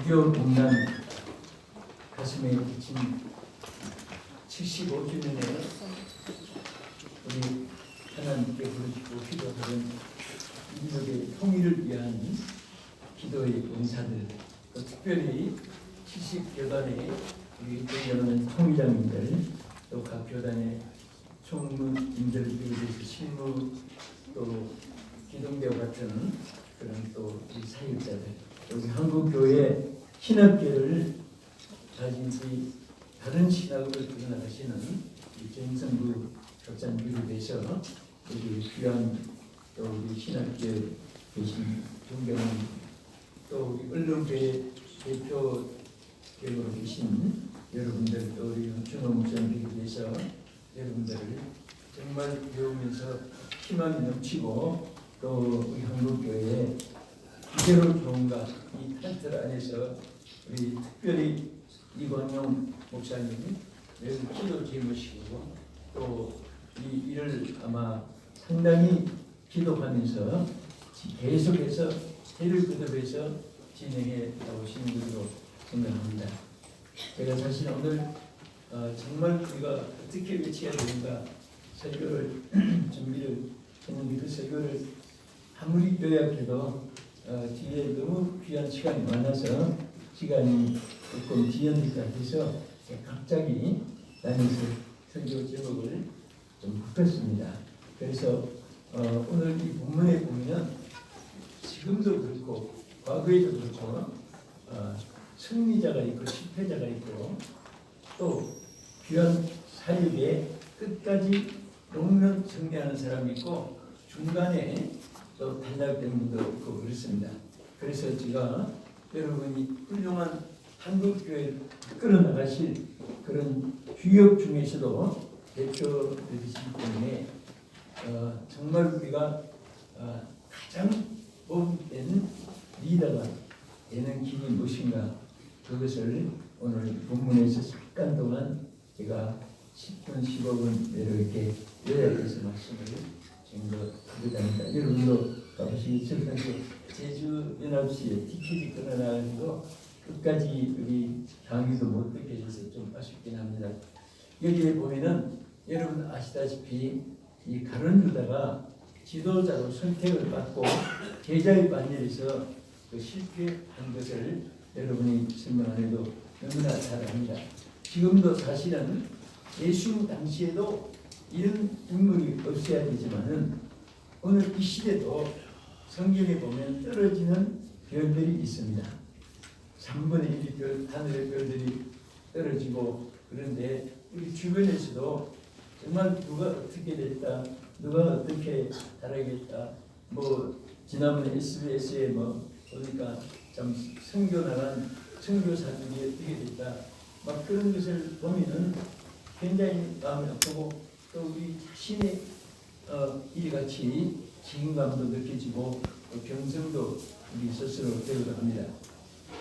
유교 공단 가슴에 비친 75주년에 우리 하나님께 부르짖고 기도하는 민족의 통일을 위한 기도의 은사들, 또 특별히 70교단의 우리 여러분 통일장님들, 또 각 교단의 총무님들을 비롯해서 실무, 또 기동대와 같은 그런 또 우리 사역자들, 여기 한국교회 신학계를 가진 다른 신학을 드러나가시는 이 정성구 격장비를 위해서 여기 귀한 또 우리 신학계 계신 존경하는 또 우리 언론계 대표격으로 계신 여러분들, 또 우리 준호 목사님을 위해서 여러분들을 정말 배우면서 희망이 넘치고 또 우리 한국교회에 이대로 좋은가 이 텐트 안에서 우리 특별히 이광용 목사님이 매우 기도 제목이시고 또 이 일을 아마 상당히 기도하면서 계속해서 해를 거듭해서 진행해 나오시는 것으로 생각합니다. 제가 사실 오늘 정말 우리가 어떻게 외쳐야 되는가 설교를 준비를 했는데 그 설교를 아무리 요약해도 뒤에 너무 귀한 시간이 많아서 시간이 조금 지연될까 해서 갑자기 나눠서 설교 제목을 좀 바꿨습니다. 그래서 오늘 이 본문에 보면 지금도 그렇고 과거에도 그렇고 승리자가 있고 실패자가 있고 또 귀한 사역에 끝까지 녹면 승리하는 사람이 있고 중간에 또 탈락된 분도 있고 그렇습니다. 그래서 제가 여러분이 훌륭한 한국교회를 끌어나가실 그런 주역 중에서도 대표되시기 때문에 정말 우리가 가장 복된 리더가 되는 길이 무엇인가 그것을 오늘 본문에서 잠깐 동안 제가 10분 15분 이렇게 요약해서 말씀을 증거하고자 여러분도 가보시겠지만 제주연합시에 티켓이 끊어나가지고 끝까지 우리 강의도 못 듣게 해서 좀 아쉽긴 합니다. 여기에 보면은 여러분 아시다시피 이 가룟 유다가 지도자로 선택을 받고 제자의 반열에서 그 실패한 것을 여러분이 설명 안 해도 너무나 잘 압니다. 지금도 사실은 예수 당시에도 이런 인물이 없어야 되지만은 오늘 이 시대도 성경에 보면 떨어지는 별들이 있습니다. 3분의 1이 별, 하늘의 별들이 떨어지고 그런데 우리 주변에서도 정말 누가 어떻게 됐다, 누가 어떻게 살아겠다, 뭐 지난번에 SBS에 뭐 보니까 참 선교 나간 선교사들이 어떻게 됐다, 막 그런 것을 보면은 굉장히 마음이 아프고 또 우리 자신의 이같이 책임감도 느껴지고 또 경성도 우리 스스로 되기도 합니다.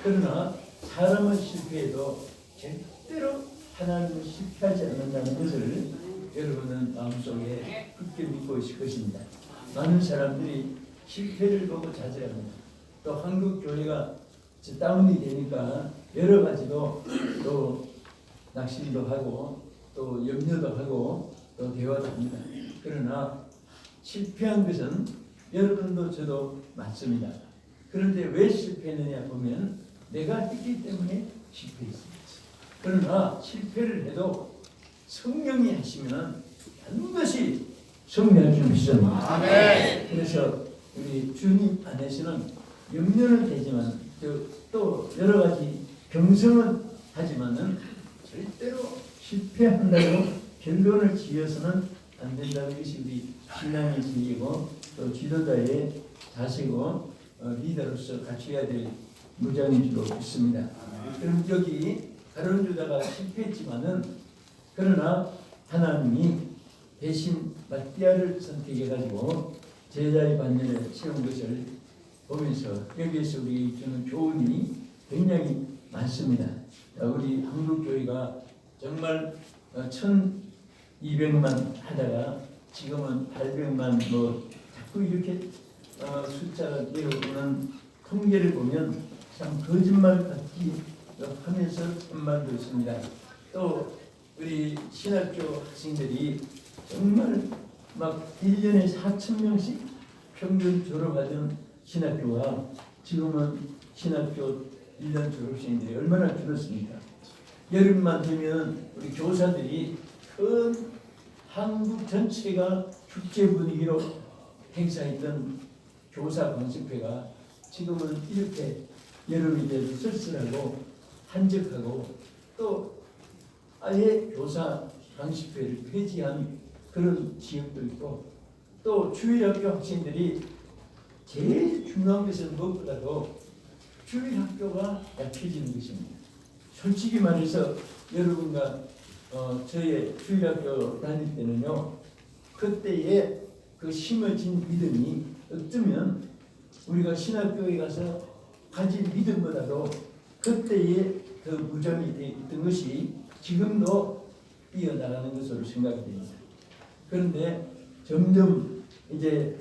그러나 사람은 실패해도 절대로 하나님은 실패하지 않는다는 것을 여러분은 마음속에 굳게 믿고 있을 것입니다. 많은 사람들이 실패를 보고 좌절합니다. 또 한국 교회가 다운이 되니까 여러 가지로 또 낙심도 하고 또 염려도 하고 또 대화도 합니다. 그러나 실패한 것은 여러분도 저도 맞습니다. 그런데 왜 실패했느냐 보면 내가 했기 때문에 실패했습니다. 그러나 실패를 해도 성령이 하시면 반드시 승리할 줄 믿습니다. 아멘. 그래서 우리 주님 안에서는 염려는 되지만 또 여러 가지 경성은 하지만은 절대로 실패한다고 결론을 지어서는 안 된다는 것이 우리 신앙의 진리고 또 지도자의 자세고 리더로서 갖춰야 될 무장인 줄로 믿습니다. 그럼 여기 가룟 유다가 실패했지만은 그러나 하나님이 대신 마띠아를 선택해가지고 제자의 반열에 세운 것을 보면서 여기에서 우리 주는 교훈이 굉장히 많습니다. 우리 한국교회가 정말 1200만 하다가 지금은 800만 뭐 자꾸 이렇게 숫자가 내려오는 통계를 보면 참 거짓말 같기 하면서 천만도 있습니다. 또 우리 신학교 학생들이 정말 막 1년에 4,000명씩 평균 졸업하던 신학교가 지금은 신학교 1년 졸업생들이 얼마나 줄었습니까? 여름만 되면 우리 교사들이 큰 한국 전체가 축제 분위기로 행사했던 교사 방식회가 지금은 이렇게 여름이 돼도 쓸쓸하고 한적하고 또 아예 교사 방식회를 폐지한 그런 지역도 있고 또 주일학교 학생들이 제일 중요한 것은 무엇보다도 주일학교가 약해지는 것입니다. 솔직히 말해서 여러분과 저의 주일학교 다닐 때는요, 그때의 그 심어진 믿음이 어쩌면 우리가 신학교에 가서 가진 믿음보다도 그때의 그 무장이 있던 것이 지금도 이어나가는 것으로 생각이 됩니다. 그런데 점점 이제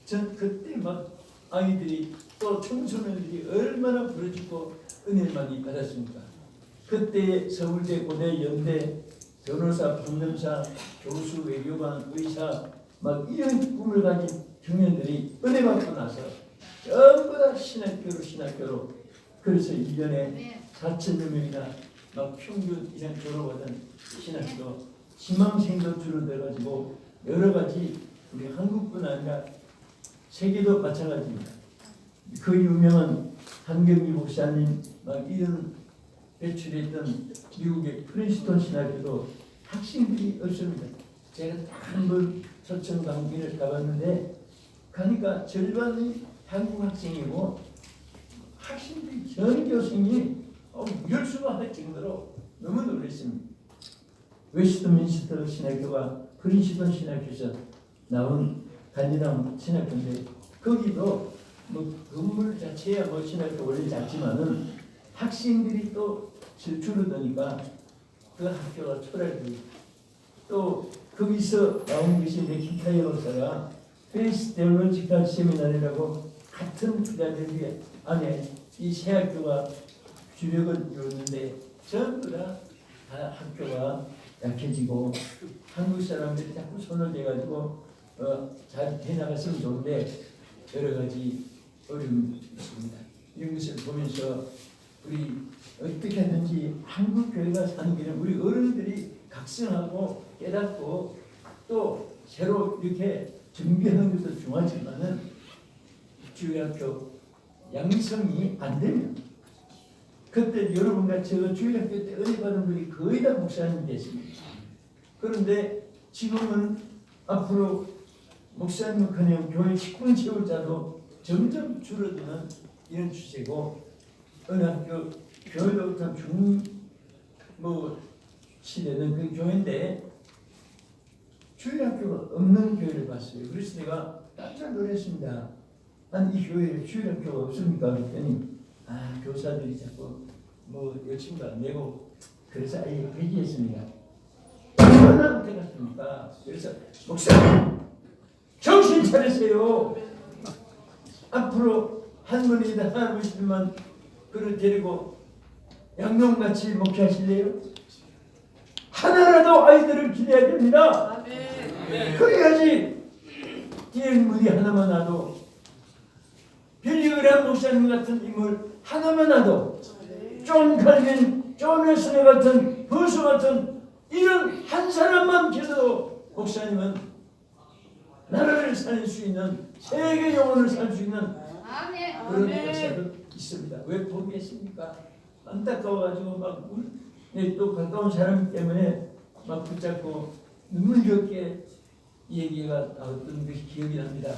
전 그때 막 아이들이 또 청소년들이 얼마나 부러지고 은혜를 많이 받았습니까? 그때 서울대, 고대, 연대, 변호사, 판검사, 교수, 외교관, 의사 막 이런 꿈을 가진 청년들이 은혜 받고 나서 전부 다 신학교로 그래서 1년에 4,000여 명이나 막 평균 이상 졸업하던 신학교 지망생도 줄어들어가지고 여러 가지 우리 한국뿐 아니라 세계도 마찬가지입니다. 그 유명한 한경기 목사님 막 이런 배출했던 미국의 프린스턴 신학교도 학생들이 없습니다. 제가 한 번 초청 강의를 가봤는데 가니까 절반이 한국 학생이고 학생들이 전 교생이 열수가 할 정도로 너무 놀랐습니다. 웨스트민스터 신학교가 프린스턴 신학교에서 나온 간지남 신학교인데 거기도 뭐 건물 자체야 뭐 신학교 원래 작지만은 학생들이 또 줄어드니까 그 학교가 초라해지고 또 거기서 나온 것이 레키타이 박사가 페이스 테올로지컬 세미나리라고 같은 필라델피아 안에 이 세 학교가 주력을 이루는데 전부 다 학교가 약해지고 한국 사람들이 자꾸 손을 대가지고 잘 해나갔으면 좋은데 여러 가지 어려움이 있습니다. 이런 것을 보면서 우리 어떻게 하든지 한국 교회가 사는 길은 우리 어른들이 각성하고 깨닫고 또 새로 이렇게 준비하는 것도 중요하지만은 주일학교 양성이 안 되면 그때 여러분과 저 주일학교 때 은혜 받은 분이 거의 다 목사님이 됐습니다. 그런데 지금은 앞으로 목사님은커녕 교회 식구 채울 자도 점점 줄어드는 이런 추세고 어느 학교 교회로부터 시대는 그 교회인데 주일학교가 없는 교회를 봤어요. 그래서 내가 깜짝 놀랐습니다. 아니 이 교회에 주일학교가 없습니까? 그랬더니 교사들이 자꾸 열심도 안 내고 그래서 아예 폐지했습니다. 얼마나 안타깝습니까? 그래서 목사님 정신 차리세요. 앞으로 할머니나 할아버지들만 그를 데리고 양념같이 목회하실래요? 하나라도 아이들을 기대해야 됩니다. 그래야지 뒤에 무리 하나만 놔도 빌리그레한 목사님 같은 인물 하나만 놔도 존 칼빈, 존 웨슬리 같은 버스 같은 이런 한 사람만 계셔도 목사님은 나라를 살릴 수 있는 세계 영혼을 살 수 있는 그런 역사도 있습니다. 왜 포기했습니까? 안타까워가지고 또 가까운 사람 때문에 막 붙잡고 눈물겹게 얘기가 나왔던 것이 기억이 납니다.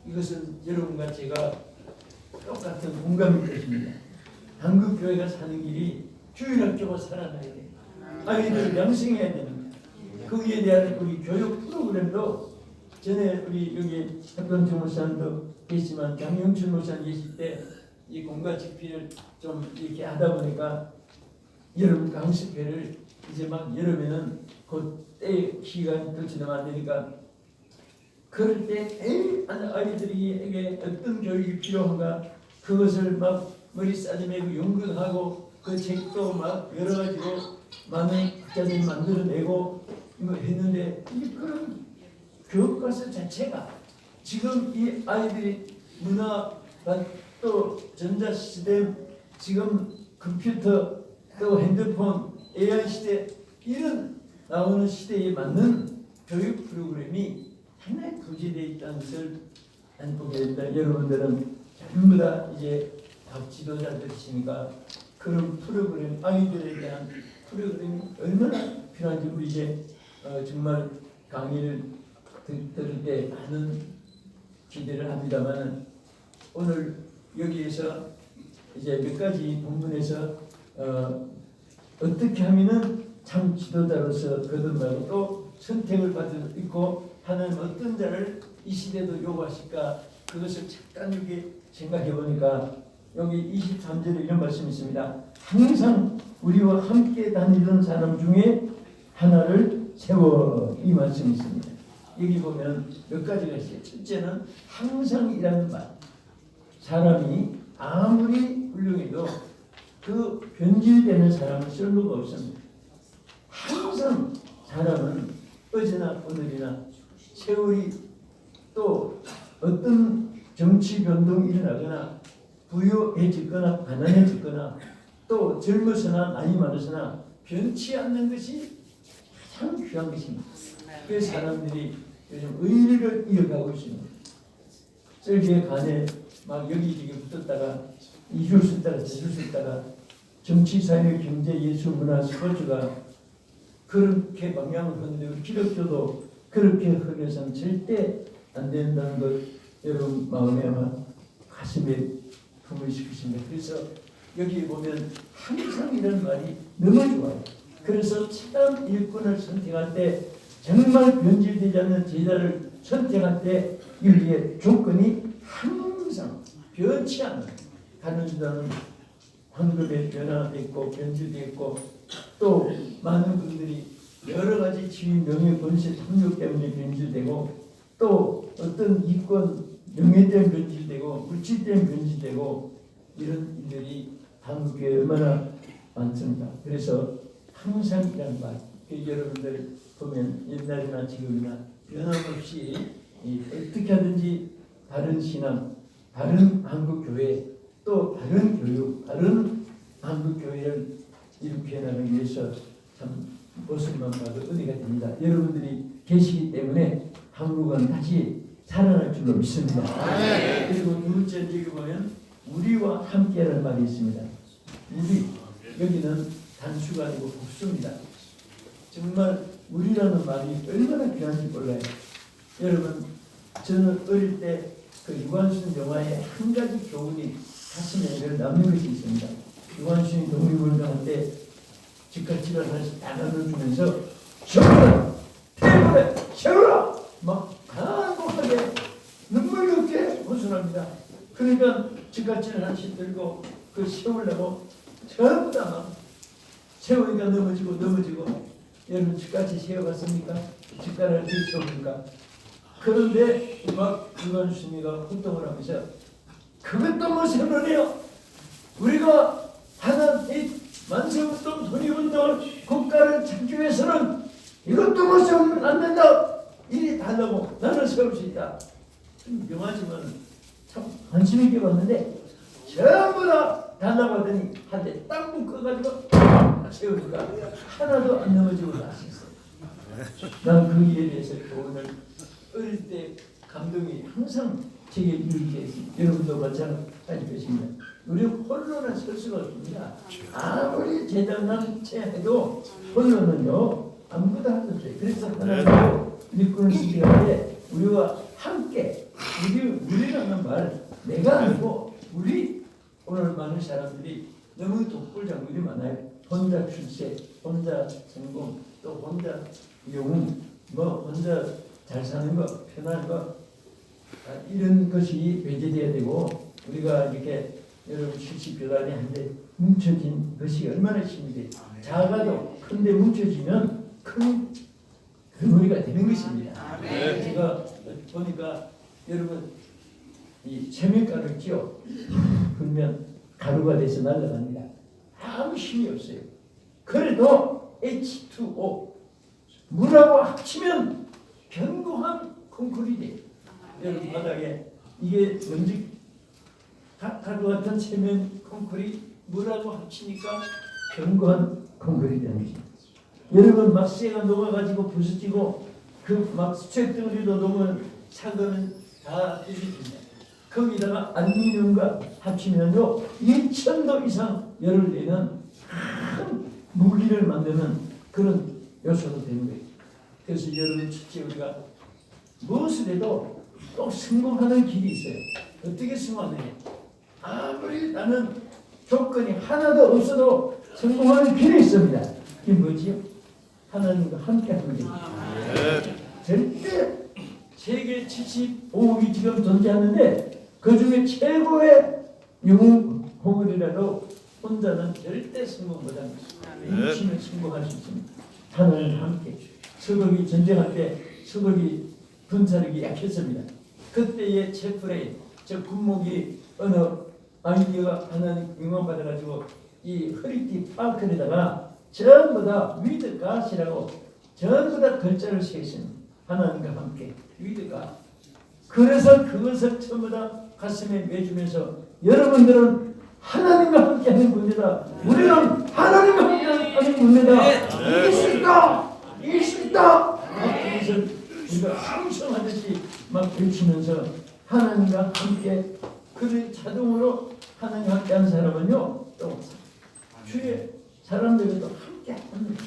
이것은 여러분과 제가 똑같은 공감일 것입니다. 한국 교회가 사는 길이 주일학교가 살아나야 돼요. 아이들을 양성해야 됩니다. 거기에 대한 우리 교육 프로그램도 전에 우리 여기 합병주 목사님도 계시지만 장영춘 목사님 계실 때 이 공과 집필을 좀 이렇게 하다 보니까 여름 강습회를 이제 막 여름에는 그때 기간이 더 지나면 안 되니까 그럴 때 아이들에게 어떤 교육이 필요한가 그것을 막 머리 싸지매고 연구하고 그 책도 막 여러 가지로 많은 학자들이 만들어내고 뭐 했는데 이 그런 교과서 자체가 지금 이 아이들이 문화 또 전자시대 지금 컴퓨터 또 핸드폰 AI 시대 이런 나오는 시대에 맞는 교육 프로그램이 상당히 부재되어 있다는 것을 보게 됩니다. 여러분들은 전부 다 이제 각 지도자들이시니까 그런 프로그램 아이들에 대한 프로그램이 얼마나 필요한지 우리 이제 정말 강의를 들을 때 많은 기대를 합니다만 오늘 여기에서 이제 몇 가지 본문에서 어떻게 하면은 참 지도자로서 거듭나고 또 선택을 받을 수 있고 하는 어떤 자를 이 시대도 요구하실까 그것을 잠깐 여기 생각해 보니까 여기 23절에 이런 말씀이 있습니다. 항상 우리와 함께 다니던 사람 중에 하나를 세워 이 말씀이 있습니다. 여기 보면 몇 가지가 있어요. 첫째는 항상이라는 말. 사람이 아무리 훌륭해도 그 변질되는 사람은 쓸모가 없습니다. 항상 사람은 어제나 오늘이나 세월이 또 어떤 정치 변동이 일어나거나 부유해지거나 가난해지거나 또 젊어서나 나이 많아서나 변치 않는 것이 가장 귀한 것입니다. 그래서 사람들이 요즘 의리를 이어가고 있습니다. 썰기에 간에 막 여기저기 붙었다가 이줄 수 있다가 저줄 수 있다가 정치, 사회, 경제, 예술, 문화, 스포츠가 그렇게 방향을 흔들고 기독교도 그렇게 흐려서는 절대 안 된다는 것 여러분 마음에 아마 가슴에 품을 시키십니다. 그래서 여기 보면 항상 이런 말이 너무 좋아요. 그래서 참 일꾼을 선택할 때 정말 변질되지 않는 제자를 선택할 때 여기에 조건이 항상 변치 않는 가는수다는 황급에 변화되고 변질되고 또 많은 분들이 여러 가지 지위, 명예, 권세, 탐욕 때문에 변질되고 또 어떤 이권, 명예 때문에 변질되고 물질 때문에 변질되고 이런 일들이 한국에 얼마나 많습니다. 그래서 항상이라는 말, 여러분들 보면 옛날이나 지금이나 변함없이 어떻게 하든지 다른 신앙, 다른 한국교회, 또 다른 교육, 다른 한국교회를 이렇게 나가기 위해서 참 모습만 봐도 은혜가 됩니다. 여러분들이 계시기 때문에 한국은 다시 살아날 줄로 믿습니다. 그리고 두 번째 여기 보면 우리와 함께라는 말이 있습니다. 우리, 여기는 단수가 아니고 복수입니다. 정말 우리라는 말이 얼마나 귀한지 몰라요. 여러분, 저는 어릴 때 그 유관순 영화에 한 가지 교훈이 가슴에 남는 것이 있습니다. 유관순이 독립운동할 때 집값집을 하나씩 다 나눠주면서 세워라! 태워라! 세워라! 막 간곡하게 눈물이 없게 호소합니다. 그러니까 집값집을 하나씩 들고 그 세우려고 전부 다 세우니까 넘어지고 여러분 집같이 세워봤습니까? 집가를 어떻게 세웁니까? 그런데 막 유관순이가 활동을 하면서 그것도 뭐 세워내요. 우리가 하는 이 만세운동, 독립운동을 국가를 찾기 위해서는 이것도 뭐 세우면 안 된다. 이리 달라고 나는 세울 수 있다. 좀 명하지만 참 관심 있게 봤는데 전부 다 달라고 하더니 한 대 딱 묶어가지고 세우니까 하나도 안 넘어지고 나왔어요. 난 그 일에 대해서 오늘 어릴 때 감동이 항상 제게 이렇게 했습니다. 여러분도 마찬가지일 것입니다. 우리 홀로는 설 수가 없습니다. 아무리 제장난체 해도 홀로는요 아무것도 할 수 없어요. 그래서 하나님도 일꾼을 선택할 때 우리와 함께 우리라는 말 내가 아니고 우리 오늘 많은 사람들이 너무 독불장군이 많아요. 혼자 출세, 혼자 성공, 또 혼자 영웅, 뭐 혼자 잘 사는 것, 편한 것 이런 것이 배제돼야 되고 우리가 이렇게 여러분 70교단이 한데 뭉쳐진 것이 얼마나 힘이 돼요. 작아도 큰데 뭉쳐지면 큰 그물이가 되는 것입니다. 제가 보니까 여러분 이 세면가를 끼워 그러면 가루가 돼서 날아갑니다. 아무 힘이 없어요. 그래도 H2O 물하고 합치면 견고한 콘크리트. 여러분 바닥에 이게 먼지 가루 같은 세면 콘크리트 물하고 합치니까 견고한 콘크리트라는 것입니다. 여러분 막 쇠가 녹아가지고 부서지고 그 막 쇳덩어리도 녹으면 사거는 다 부서집니다. 거기다가 알루미늄과 합치면요 2,000도 이상 열을 내는 큰 무기를 만드는 그런 요소도 되는 거예요. 그래서 여러분 첫째 우리가 무엇을 해도 또 성공하는 길이 있어요. 어떻게 성공하느냐? 아무리 나는 조건이 하나도 없어도 성공하는 길이 있습니다. 이게 뭐지요? 하나님과 함께하는 길. 절대 세계 75억이 지금 존재하는데 그 중에 최고의 영웅이라도 혼자는 절대 성공 못합니다. 힘을 성공할 수 있습니다. 하나님과 함께. 서독이 전쟁할 때 서독이 군사력이 약했습니다. 그때의 체프레인 저 군목이 어느 아이디어가 하나님 영광 받아가지고 이 허리띠 파크에다가 전부 다 위드 갓이라고 전부 다 글자를 새겼습니다. 하나님과 함께 위드 갓. 그래서 그것을 전부 다 가슴에 매주면서 여러분들은 하나님과 함께하는 군대다. 우리는 하나님과 함께하는 군대다. 이길 수 있다. 이길 수 있다. 그것을 우리가 충성하듯이 막 외치면서 하나님과 함께 그 자동으로 하나님과 함께하는 사람은요 또 주의 사람들과도 함께합니다.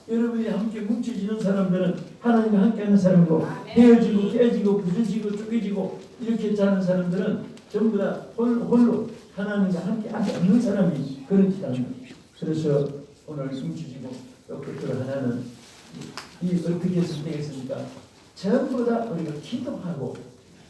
여러분이 함께 뭉쳐지는 사람들은 하나님과 함께하는 사람이고 헤어지고 깨지고 부서지고 쪼개지고 이렇게 자는 사람들은 전부 다 홀로 하나님과 함께하지 않는 사람이 그런 짓 합니다. 그래서 오늘 뭉쳐지고 또 그들 하나는 이 어떻게 선택했습니까? 전부 다 우리가 기도하고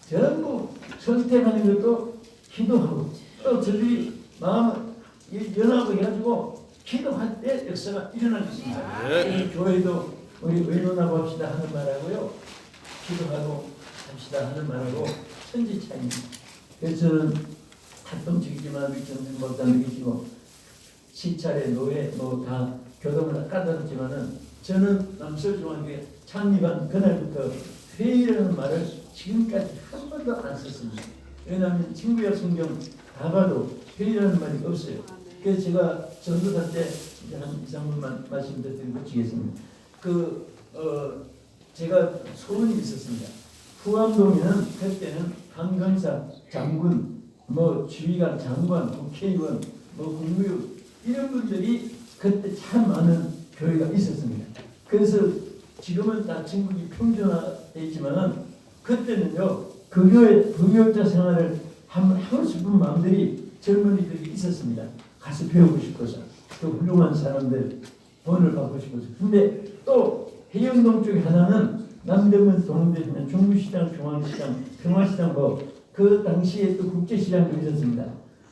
전부 선택하는 것도 기도하고 또 저들이 마음을 연합해가지고 기도할 때 역사가 일어나겠습니다. 네. 교회도 우리 의논하고 합시다 하는 말하고요. 기도하고 합시다 하는 말하고 천지 차이입니다. 그래서 저는 활동적이지만 우리 전생 목사님 계시고 시찰에 노예 뭐 다 교동을 까다롭지만은 저는 남서중앙교회 창립한 그날부터 회의라는 말을 지금까지 한 번도 안 썼습니다. 왜냐하면 친구약 성경 다 봐도 회의라는 말이 없어요. 그래서 제가 전도사 때 한 2, 3분만 말씀드리고 마치겠습니다. 제가 소문이 있었습니다. 후암동에는 그때는 강경사, 장군, 지휘관, 장관, 국회의원, 국무위원 이런 분들이 그때 참 많은 교회가 있었습니다. 그래서 지금은 다 전국이 평준화되어 있지만은 그때는요 그 교회 부교육자 생활을 하고 싶은 마음들이 젊은이들이 있었습니다. 가서 배우고 싶어서 또 훌륭한 사람들 본을 받고 싶어서. 근데 또 해영동 쪽에 하나는 남대문 동대시장 중부시장 중앙시장 평화시장 그 당시에 또 국제시장도 있었습니다.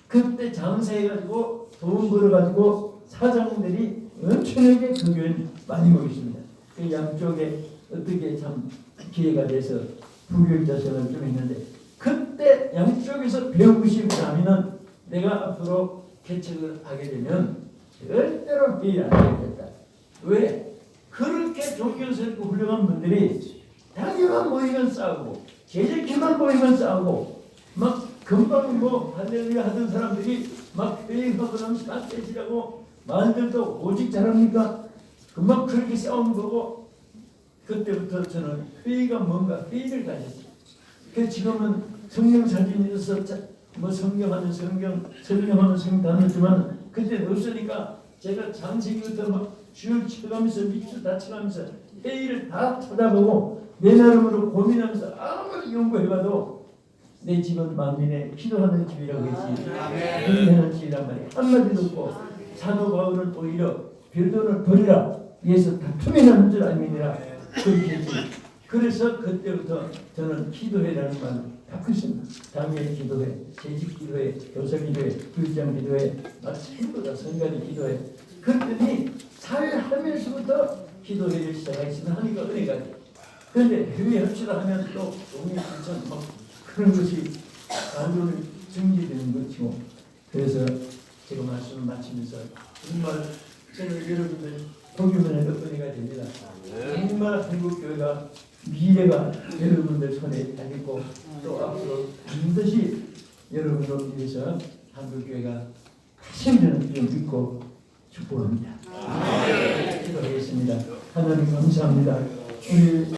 그때 장사해가지고 돈 벌어가지고 사장들이 엄청나게 그 교회는 많이 모였습니다. 그 양쪽에 어떻게 참 기회가 돼서 부교육자 생활을 좀 했는데 그때 양쪽에서 배우고 싶다면 내가 앞으로 개척을 하게 되면 절대로 회의 안 하겠다. 왜? 그렇게 존경스럽고 훌륭한 분들이 당연한 모이면 싸우고 제재키만 모이면 싸우고 막 금방 할렐루야 하던 사람들이 막 회의하고 나면 다 떼지라고 말들도 오직 잘합니까? 금방 그렇게 싸우는 거고 그때부터 저는 회의가 뭔가 회의를 가졌어요. 그래서 지금은 성경 사진이 있어서 성경하는 성경 다녔지만 그때는 없으니까 제가 장세기부터 막 주를 쳐가면서 밑줄 다 쳐가면서 회의를 다 찾아보고 내 나름으로 고민하면서 아무리 연구해봐도 내 집은 만민의 기도하는 집이라고 했지 회의하는 집이란 말이야. 한마디도 없고 사도 바울은 오히려 별돈을 버리라 위해서 다투면하는 줄 알미니라 그렇게 했지. 그래서 그때부터 저는 기도회라는 말을 바꿨습니다. 당일 기도회, 재직 기도회, 교사 기도회, 교육장 기도회, 전부 다 성가리 기도회. 그랬더니 살하면서부터 기도회를 시작하시면 하니까 은혜가 돼. 그런데 회의합시다 하면 또 종이 실천 그런 것이 간절히 정지되는 것이고 그래서 제가 말씀을 마치면서 정말 저는 여러분들 복음의 은혜가 됩니다. 정말 한국교회가 미래가 여러분들 손에 달렸고 또 앞으로 반드시 여러분을 위해서 한국교회가 생기는 줄 믿고 축복합니다. 기도하겠습니다. 하나님 감사합니다. 우리